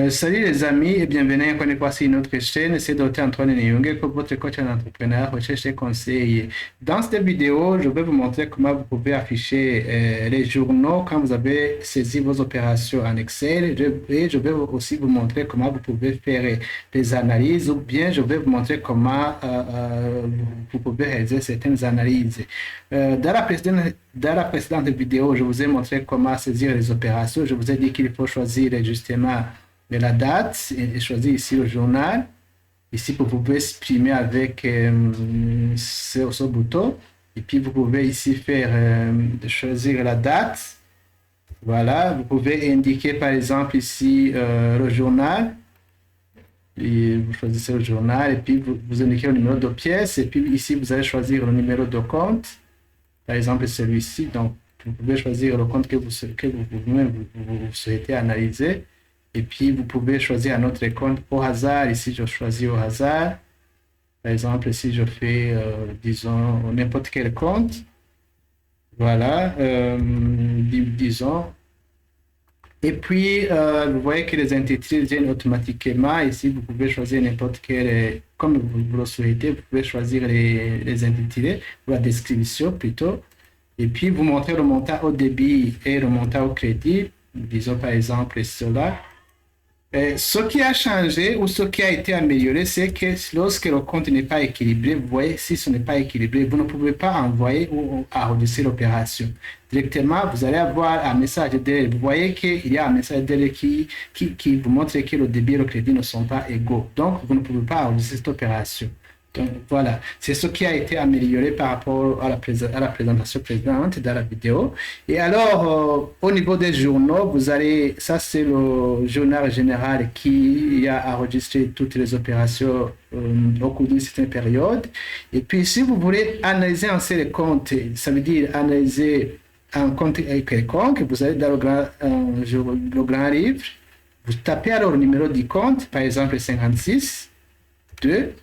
Salut les amis et bienvenue à Connecter sur notre chaîne. C'est Dr. Antoine Nyonge, votre coach en entrepreneur, recherche et conseil. Dans cette vidéo, je vais vous montrer comment vous pouvez afficher les journaux quand vous avez saisi vos opérations en Excel. Et je vais aussi vous montrer comment vous pouvez faire des analyses ou bien je vais vous montrer comment vous pouvez réaliser certaines analyses. Dans la précédente vidéo, je vous ai montré comment saisir les opérations. Je vous ai dit qu'il faut choisir justement de la date et choisir ici le journal. Ici, vous pouvez exprimer avec ce bouton. Et puis, vous pouvez ici faire choisir la date. Voilà, vous pouvez indiquer par exemple ici le journal. Et vous choisissez le journal et puis vous indiquez le numéro de pièce. Et puis ici, vous allez choisir le numéro de compte. Par exemple, celui-ci. Donc, vous pouvez choisir le compte que vous souhaitez analyser. Et puis, vous pouvez choisir un autre compte au hasard. Ici, je choisis au hasard. Par exemple, si je fais, disons, n'importe quel compte. Voilà, disons. Et puis, vous voyez que les intitulés viennent automatiquement. Ici, vous pouvez choisir n'importe quel, comme vous le souhaitez, vous pouvez choisir les intitulés, ou la description plutôt. Et puis, vous montrez le montant au débit et le montant au crédit. Disons par exemple cela. Ce qui a changé ou ce qui a été amélioré, c'est que lorsque le compte n'est pas équilibré, vous voyez, si ce n'est pas équilibré, vous ne pouvez pas envoyer ou enregistrer l'opération. Directement, vous allez avoir un message d'erreur. Vous voyez qu'il y a un message d'erreur qui vous montre que le débit et le crédit ne sont pas égaux. Donc, vous ne pouvez pas enregistrer cette opération. Donc, voilà, c'est ce qui a été amélioré par rapport à la présentation précédente dans la vidéo. Et alors, au niveau des journaux, vous allez, ça c'est le journal général qui a enregistré toutes les opérations au cours d'une certaine période. Et puis, si vous voulez analyser un seul compte, ça veut dire analyser un compte quelconque, vous allez dans le grand livre, vous tapez alors le numéro du compte, par exemple 56, 2.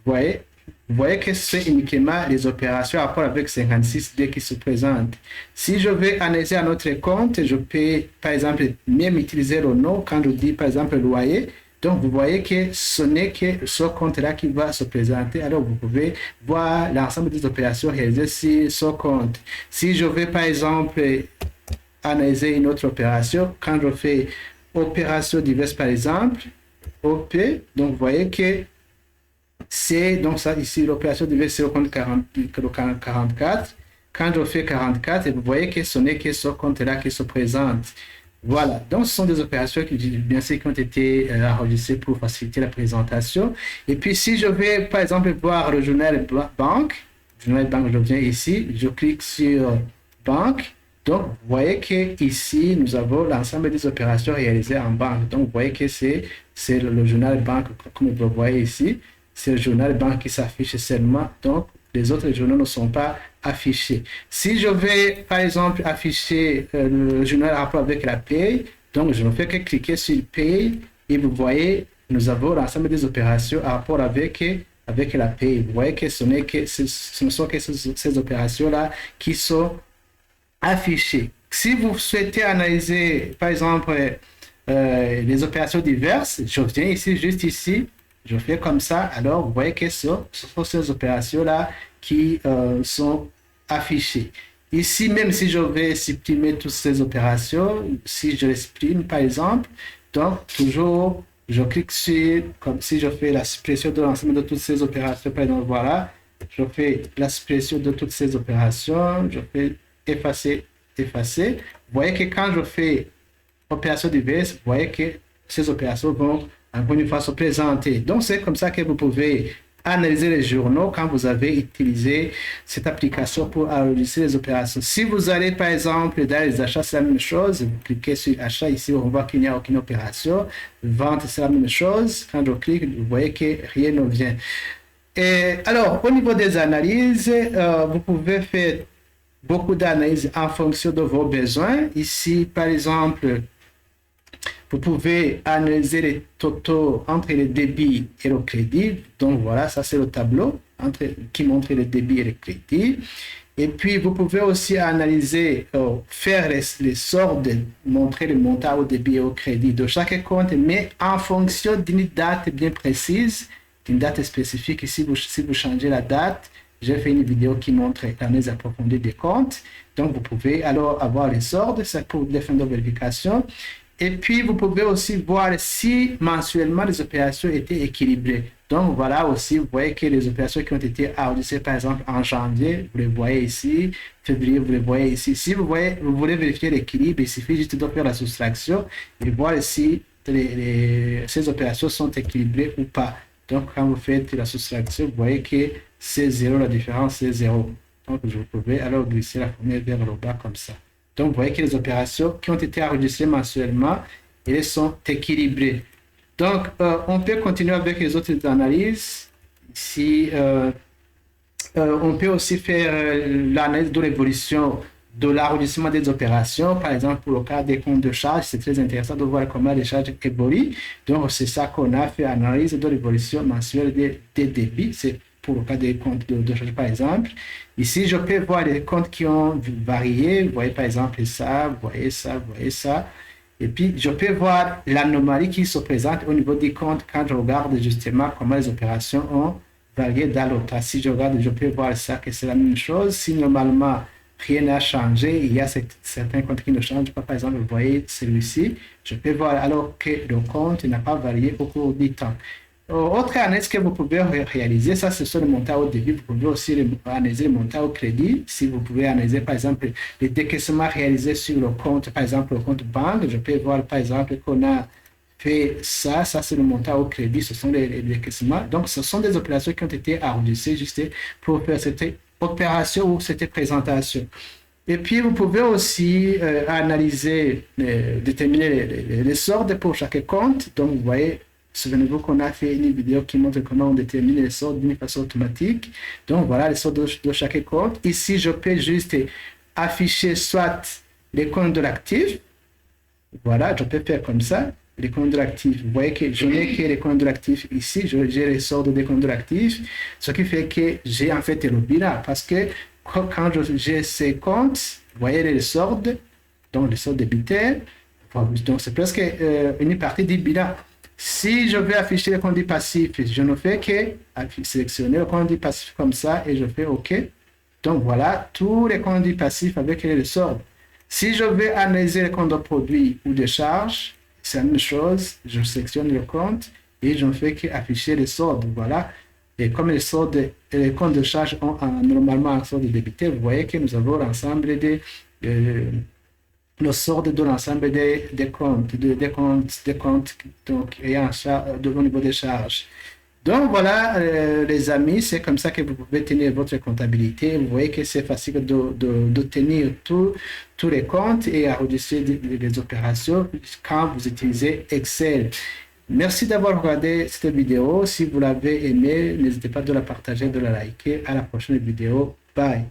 Vous voyez que c'est uniquement les opérations à rapport avec 56D qui se présentent. Si je veux analyser un autre compte, je peux, par exemple, même utiliser le nom quand je dis, par exemple, loyer. Donc, vous voyez que ce n'est que ce compte-là qui va se présenter. Alors, vous pouvez voir l'ensemble des opérations réalisées sur ce compte. Si je veux, par exemple, analyser une autre opération, quand je fais opération diverses, par exemple, OP, donc vous voyez que c'est donc ça ici l'opération devait ser au compte 44. Quand je fais 44, vous voyez que ce n'est que ce compte-là qui se présente. Voilà, donc ce sont des opérations qui, bien sûr, qui ont été enregistrées pour faciliter la présentation. Et puis si je vais par exemple voir le journal banque, je viens ici, je clique sur banque. Donc, vous voyez que ici nous avons l'ensemble des opérations réalisées en banque. Donc, vous voyez que c'est le journal banque, comme vous le voyez ici. C'est le journal banque qui s'affiche seulement, donc les autres journaux ne sont pas affichés. Si je vais, par exemple, afficher le journal en rapport avec la paye, donc je ne fais que cliquer sur paye et vous voyez, nous avons l'ensemble des opérations en rapport avec la paye. Vous voyez que ce ne sont que ces opérations-là qui sont affichées. Si vous souhaitez analyser, par exemple, les opérations diverses, je viens ici, juste ici, je fais comme ça, alors vous voyez que ce sont ces opérations-là qui sont affichées. Ici, même si je vais supprimer toutes ces opérations, si je l'exprime par exemple, donc toujours je clique sur, comme si je fais la suppression de l'ensemble de toutes ces opérations, par exemple, voilà, je fais la suppression de toutes ces opérations, je fais effacer, effacer. Vous voyez que quand je fais opérations diverses, vous voyez que ces opérations vont encore une fois se présenter. Donc, c'est comme ça que vous pouvez analyser les journaux quand vous avez utilisé cette application pour enregistrer les opérations. Si vous allez, par exemple, dans les achats, c'est la même chose. Vous cliquez sur achat, ici, on voit qu'il n'y a aucune opération. Vente, c'est la même chose. Quand je clique, vous voyez que rien ne vient. Et alors, au niveau des analyses, vous pouvez faire beaucoup d'analyses en fonction de vos besoins. Ici, par exemple, vous pouvez analyser les totaux entre les débits et le crédit. Donc voilà, ça c'est le tableau qui montre les débits et les crédits. Et puis, vous pouvez aussi analyser, faire les soldes, montrer le montant au débit et au crédit de chaque compte, mais en fonction d'une date bien précise, d'une date spécifique. Si vous changez la date, j'ai fait une vidéo qui montre l'analyse approfondie des comptes. Donc, vous pouvez alors avoir les soldes, c'est pour des fins de vérification. Et puis, vous pouvez aussi voir si mensuellement les opérations étaient équilibrées. Donc, voilà aussi, vous voyez que les opérations qui ont été enregistrées, par exemple, en janvier, vous les voyez ici, février, vous les voyez ici. Si vous voulez vérifier l'équilibre, il suffit juste de faire la soustraction et voir si ces opérations sont équilibrées ou pas. Donc, quand vous faites la soustraction, vous voyez que c'est 0, la différence c'est 0. Donc, vous pouvez alors glisser la formule vers le bas comme ça. Donc, vous voyez que les opérations qui ont été enregistrées mensuellement, elles sont équilibrées. Donc, on peut continuer avec les autres analyses. Ici, on peut aussi faire l'analyse de l'évolution de l'arrondissement des opérations. Par exemple, pour le cas des comptes de charge, c'est très intéressant de voir comment les charges évoluent. Donc, c'est ça qu'on a fait, analyse de l'évolution mensuelle des débits. C'est pour le cas des comptes de charge, par exemple. Ici, je peux voir les comptes qui ont varié. Vous voyez, par exemple, ça, vous voyez ça, vous voyez ça. Et puis, je peux voir l'anomalie qui se présente au niveau des comptes quand je regarde justement comment les opérations ont varié dans l'autre. Si je regarde, je peux voir ça, que c'est la même chose. Si normalement, rien n'a changé, il y a certains comptes qui ne changent pas. Par exemple, vous voyez celui-ci, je peux voir alors que le compte n'a pas varié au cours du temps. Autre analyse que vous pouvez réaliser, ça ce sont les montants au débit. Vous pouvez aussi analyser les montants au crédit. Si vous pouvez analyser par exemple les décaissements réalisés sur le compte, par exemple le compte banque, je peux voir par exemple qu'on a fait ça c'est le montant au crédit, ce sont les décaissements. Donc ce sont des opérations qui ont été enregistrées juste pour faire cette opération ou cette présentation. Et puis, vous pouvez aussi analyser, déterminer les soldes pour chaque compte. Donc, vous voyez, souvenez-vous qu'on a fait une vidéo qui montre comment on détermine les soldes d'une façon automatique. Donc, voilà les soldes de chaque compte. Ici, je peux juste afficher soit les comptes de l'actif. Voilà, je peux faire comme ça. Les comptes de l'actif. Vous voyez que je n'ai que les comptes de l'actif ici. J'ai les soldes des comptes de l'actif. Ce qui fait que j'ai en fait le bilan. Parce que quand j'ai ces comptes, vous voyez les soldes, donc les soldes débitaires. Donc, c'est presque une partie du bilan. Si je veux afficher le compte du passif, je ne fais que sélectionner le compte du passif comme ça et je fais OK. Donc voilà, tous les comptes du passif avec les soldes. Si je veux analyser les comptes de produits ou de charges, c'est la même chose. Je sélectionne le compte et je ne fais qu'afficher les soldes. Voilà. Et comme les soldes et les comptes de charge ont normalement un solde débité, vous voyez que nous avons l'ensemble des le solde de l'ensemble des comptes, donc ayant au niveau des charges. Donc voilà, les amis, c'est comme ça que vous pouvez tenir votre comptabilité. Vous voyez que c'est facile de tenir tous les comptes et enregistrer les opérations quand vous utilisez Excel. Merci d'avoir regardé cette vidéo. Si vous l'avez aimé, n'hésitez pas de la partager, de la liker. À la prochaine vidéo. Bye.